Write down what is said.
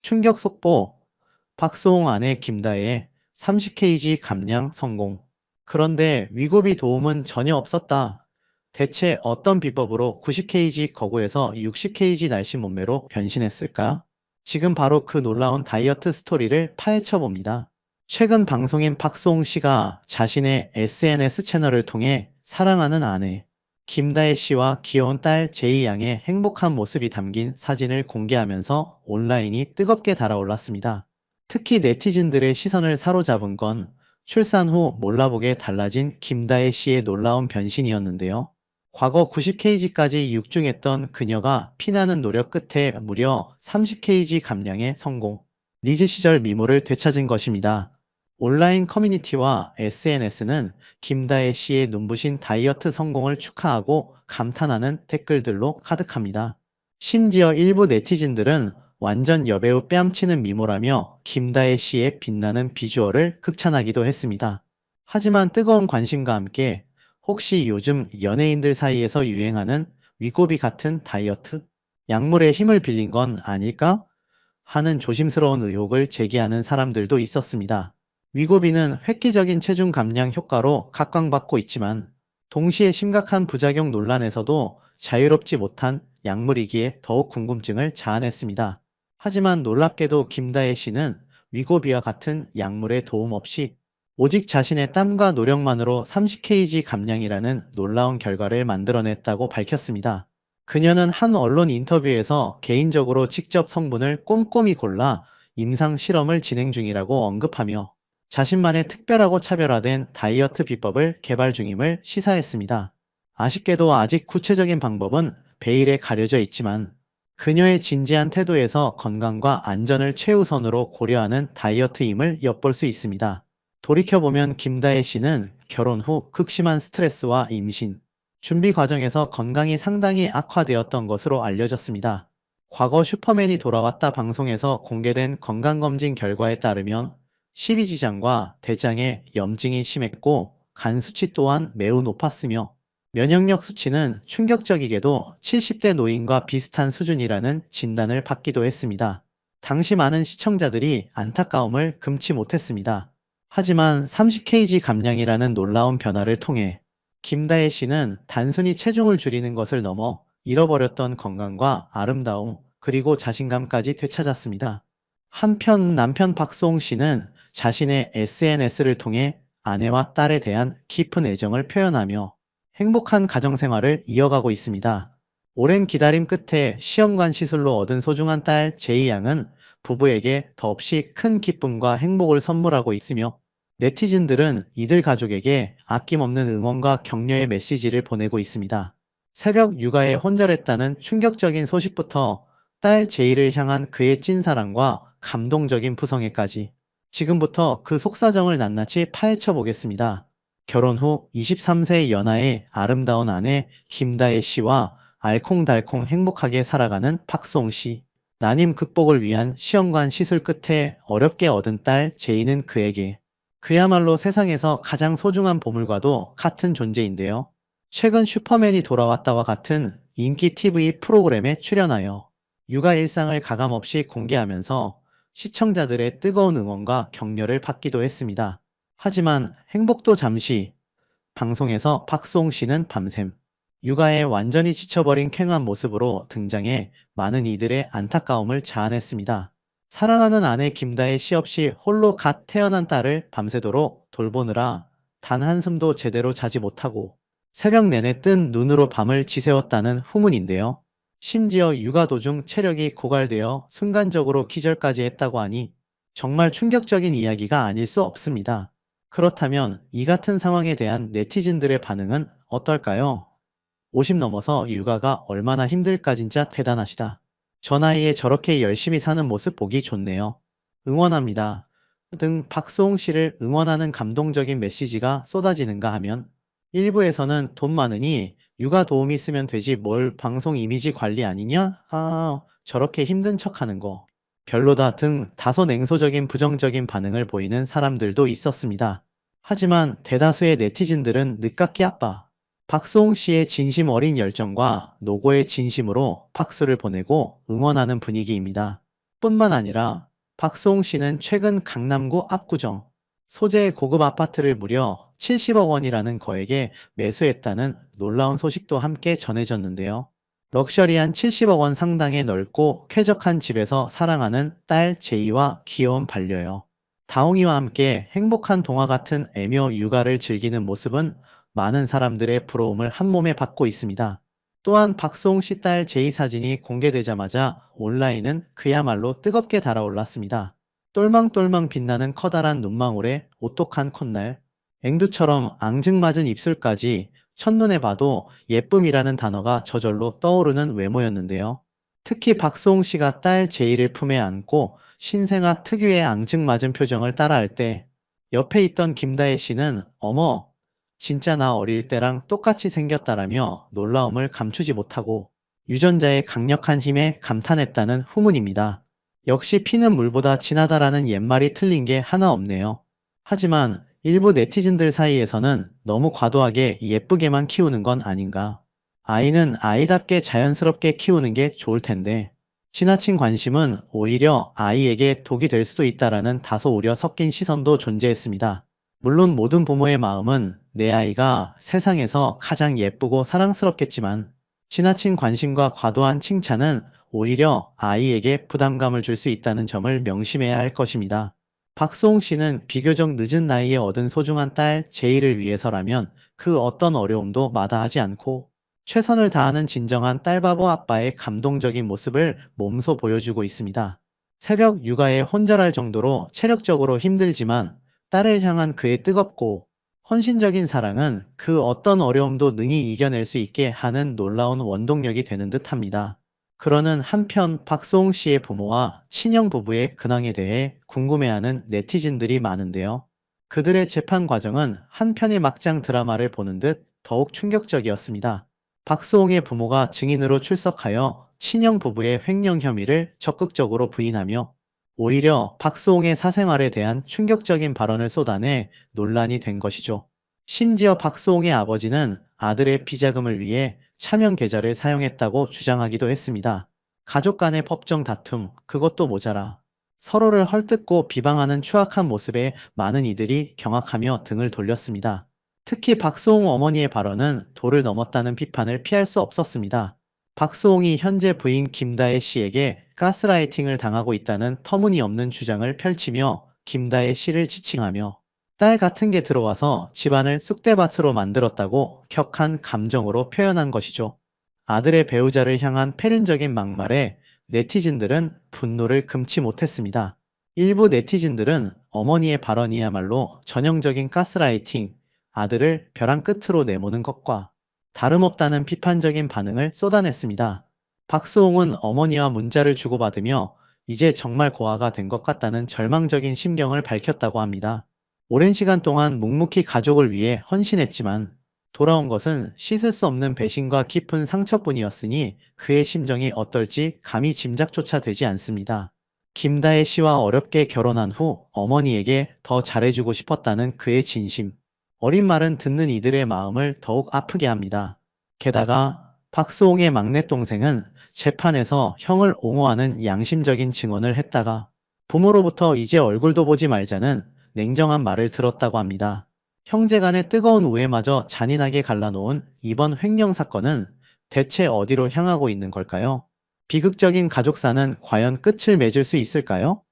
충격 속보, 박수홍 아내 김다혜 30kg 감량 성공. 그런데 위고비 도움은 전혀 없었다. 대체 어떤 비법으로 90kg 거구에서 60kg 날씬 몸매로 변신했을까? 지금 바로 그 놀라운 다이어트 스토리를 파헤쳐 봅니다. 최근 방송인 박수홍 씨가 자신의 SNS 채널을 통해 사랑하는 아내 김다혜 씨와 귀여운 딸 제이 양의 행복한 모습이 담긴 사진을 공개하면서 온라인이 뜨겁게 달아올랐습니다. 특히 네티즌들의 시선을 사로잡은 건 출산 후 몰라보게 달라진 김다혜 씨의 놀라운 변신이었는데요. 과거 90kg까지 육중했던 그녀가 피나는 노력 끝에 무려 30kg 감량에 성공. 리즈 시절 미모를 되찾은 것입니다. 온라인 커뮤니티와 SNS는 김다혜 씨의 눈부신 다이어트 성공을 축하하고 감탄하는 댓글들로 가득합니다. 심지어 일부 네티즌들은 완전 여배우 뺨치는 미모라며 김다혜 씨의 빛나는 비주얼을 극찬하기도 했습니다. 하지만 뜨거운 관심과 함께 혹시 요즘 연예인들 사이에서 유행하는 위고비 같은 다이어트? 약물의 힘을 빌린 건 아닐까? 하는 조심스러운 의혹을 제기하는 사람들도 있었습니다. 위고비는 획기적인 체중 감량 효과로 각광받고 있지만 동시에 심각한 부작용 논란에서도 자유롭지 못한 약물이기에 더욱 궁금증을 자아냈습니다. 하지만 놀랍게도 김다혜 씨는 위고비와 같은 약물의 도움 없이 오직 자신의 땀과 노력만으로 30kg 감량이라는 놀라운 결과를 만들어냈다고 밝혔습니다. 그녀는 한 언론 인터뷰에서 개인적으로 직접 성분을 꼼꼼히 골라 임상 실험을 진행 중이라고 언급하며 자신만의 특별하고 차별화된 다이어트 비법을 개발 중임을 시사했습니다. 아쉽게도 아직 구체적인 방법은 베일에 가려져 있지만 그녀의 진지한 태도에서 건강과 안전을 최우선으로 고려하는 다이어트임을 엿볼 수 있습니다. 돌이켜보면 김다혜 씨는 결혼 후 극심한 스트레스와 임신, 준비 과정에서 건강이 상당히 악화되었던 것으로 알려졌습니다. 과거 슈퍼맨이 돌아왔다 방송에서 공개된 건강검진 결과에 따르면 십이지장과 대장에 염증이 심했고 간 수치 또한 매우 높았으며 면역력 수치는 충격적이게도 70대 노인과 비슷한 수준이라는 진단을 받기도 했습니다. 당시 많은 시청자들이 안타까움을 금치 못했습니다. 하지만 30kg 감량이라는 놀라운 변화를 통해 김다혜 씨는 단순히 체중을 줄이는 것을 넘어 잃어버렸던 건강과 아름다움, 그리고 자신감까지 되찾았습니다. 한편 남편 박수홍 씨는 자신의 SNS를 통해 아내와 딸에 대한 깊은 애정을 표현하며 행복한 가정생활을 이어가고 있습니다. 오랜 기다림 끝에 시험관 시술로 얻은 소중한 딸 제이 양은 부부에게 더없이 큰 기쁨과 행복을 선물하고 있으며 네티즌들은 이들 가족에게 아낌없는 응원과 격려의 메시지를 보내고 있습니다. 새벽 육아에 혼절했다는 충격적인 소식부터 딸 제이를 향한 그의 찐사랑과 감동적인 부성애까지 지금부터 그 속사정을 낱낱이 파헤쳐 보겠습니다. 결혼 후 23세 연하의 아름다운 아내 김다혜 씨와 알콩달콩 행복하게 살아가는 박수홍 씨. 난임 극복을 위한 시험관 시술 끝에 어렵게 얻은 딸 제이는 그에게 그야말로 세상에서 가장 소중한 보물과도 같은 존재인데요. 최근 슈퍼맨이 돌아왔다와 같은 인기 TV 프로그램에 출연하여 육아 일상을 가감없이 공개하면서 시청자들의 뜨거운 응원과 격려를 받기도 했습니다. 하지만 행복도 잠시, 방송에서 박수홍 씨는 밤샘 육아에 완전히 지쳐버린 쾌한 모습으로 등장해 많은 이들의 안타까움을 자아냈습니다. 사랑하는 아내 김다혜 씨 없이 홀로 갓 태어난 딸을 밤새도록 돌보느라 단 한숨도 제대로 자지 못하고 새벽 내내 뜬 눈으로 밤을 지새웠다는 후문인데요. 심지어 육아 도중 체력이 고갈되어 순간적으로 기절까지 했다고 하니 정말 충격적인 이야기가 아닐 수 없습니다. 그렇다면 이 같은 상황에 대한 네티즌들의 반응은 어떨까요? 50 넘어서 육아가 얼마나 힘들까 진짜 대단하시다. 저 나이에 저렇게 열심히 사는 모습 보기 좋네요. 응원합니다. 등 박수홍 씨를 응원하는 감동적인 메시지가 쏟아지는가 하면 일부에서는 돈 많으니 육아 도우미 쓰면 되지 뭘 방송 이미지 관리 아니냐? 저렇게 힘든 척 하는 거. 별로다 등 다소 냉소적인 부정적인 반응을 보이는 사람들도 있었습니다. 하지만 대다수의 네티즌들은 늦깎이 아빠 박수홍 씨의 진심 어린 열정과 노고의 진심으로 박수를 보내고 응원하는 분위기입니다. 뿐만 아니라 박수홍 씨는 최근 강남구 압구정 소재의 고급 아파트를 무려 70억 원이라는 거액에 매수했다는 놀라운 소식도 함께 전해졌는데요. 럭셔리한 70억 원 상당의 넓고 쾌적한 집에서 사랑하는 딸 제이와 귀여운 반려요. 다홍이와 함께 행복한 동화 같은 애묘 육아를 즐기는 모습은 많은 사람들의 부러움을 한몸에 받고 있습니다. 또한 박수홍 씨 딸 제이 사진이 공개되자마자 온라인은 그야말로 뜨겁게 달아올랐습니다. 똘망똘망 빛나는 커다란 눈망울에 오똑한 콧날, 앵두처럼 앙증맞은 입술까지 첫눈에 봐도 예쁨이라는 단어가 저절로 떠오르는 외모였는데요. 특히 박수홍 씨가 딸 제이를 품에 안고 신생아 특유의 앙증맞은 표정을 따라할 때 옆에 있던 김다혜 씨는 어머, 진짜 나 어릴 때랑 똑같이 생겼다라며 놀라움을 감추지 못하고 유전자의 강력한 힘에 감탄했다는 후문입니다. 역시 피는 물보다 진하다라는 옛말이 틀린 게 하나 없네요. 하지만 일부 네티즌들 사이에서는 너무 과도하게 예쁘게만 키우는 건 아닌가. 아이는 아이답게 자연스럽게 키우는 게 좋을 텐데, 지나친 관심은 오히려 아이에게 독이 될 수도 있다라는 다소 우려 섞인 시선도 존재했습니다. 물론 모든 부모의 마음은 내 아이가 세상에서 가장 예쁘고 사랑스럽겠지만, 지나친 관심과 과도한 칭찬은 오히려 아이에게 부담감을 줄 수 있다는 점을 명심해야 할 것입니다. 박수홍 씨는 비교적 늦은 나이에 얻은 소중한 딸 제이를 위해서라면 그 어떤 어려움도 마다하지 않고 최선을 다하는 진정한 딸바보 아빠의 감동적인 모습을 몸소 보여주고 있습니다. 새벽 육아에 혼절할 정도로 체력적으로 힘들지만 딸을 향한 그의 뜨겁고 헌신적인 사랑은 그 어떤 어려움도 능히 이겨낼 수 있게 하는 놀라운 원동력이 되는 듯합니다. 그러는 한편 박수홍 씨의 부모와 친형 부부의 근황에 대해 궁금해하는 네티즌들이 많은데요. 그들의 재판 과정은 한 편의 막장 드라마를 보는 듯 더욱 충격적이었습니다. 박수홍의 부모가 증인으로 출석하여 친형 부부의 횡령 혐의를 적극적으로 부인하며 오히려 박수홍의 사생활에 대한 충격적인 발언을 쏟아내 논란이 된 것이죠. 심지어 박수홍의 아버지는 아들의 비자금을 위해 차명 계좌를 사용했다고 주장하기도 했습니다. 가족 간의 법정 다툼, 그것도 모자라. 서로를 헐뜯고 비방하는 추악한 모습에 많은 이들이 경악하며 등을 돌렸습니다. 특히 박수홍 어머니의 발언은 도를 넘었다는 비판을 피할 수 없었습니다. 박수홍이 현재 부인 김다혜 씨에게 가스라이팅을 당하고 있다는 터무니없는 주장을 펼치며 김다혜 씨를 지칭하며 딸 같은 게 들어와서 집안을 쑥대밭으로 만들었다고 격한 감정으로 표현한 것이죠. 아들의 배우자를 향한 패륜적인 막말에 네티즌들은 분노를 금치 못했습니다. 일부 네티즌들은 어머니의 발언이야말로 전형적인 가스라이팅, 아들을 벼랑 끝으로 내모는 것과 다름없다는 비판적인 반응을 쏟아냈습니다. 박수홍은 어머니와 문자를 주고받으며 이제 정말 고아가 된 것 같다는 절망적인 심경을 밝혔다고 합니다. 오랜 시간 동안 묵묵히 가족을 위해 헌신했지만 돌아온 것은 씻을 수 없는 배신과 깊은 상처뿐이었으니 그의 심정이 어떨지 감히 짐작조차 되지 않습니다. 김다혜 씨와 어렵게 결혼한 후 어머니에게 더 잘해주고 싶었다는 그의 진심. 어린 말은 듣는 이들의 마음을 더욱 아프게 합니다. 게다가 박수홍의 막내 동생은 재판에서 형을 옹호하는 양심적인 증언을 했다가 부모로부터 이제 얼굴도 보지 말자는 냉정한 말을 들었다고 합니다. 형제 간의 뜨거운 우애마저 잔인하게 갈라놓은 이번 횡령 사건은 대체 어디로 향하고 있는 걸까요? 비극적인 가족사는 과연 끝을 맺을 수 있을까요?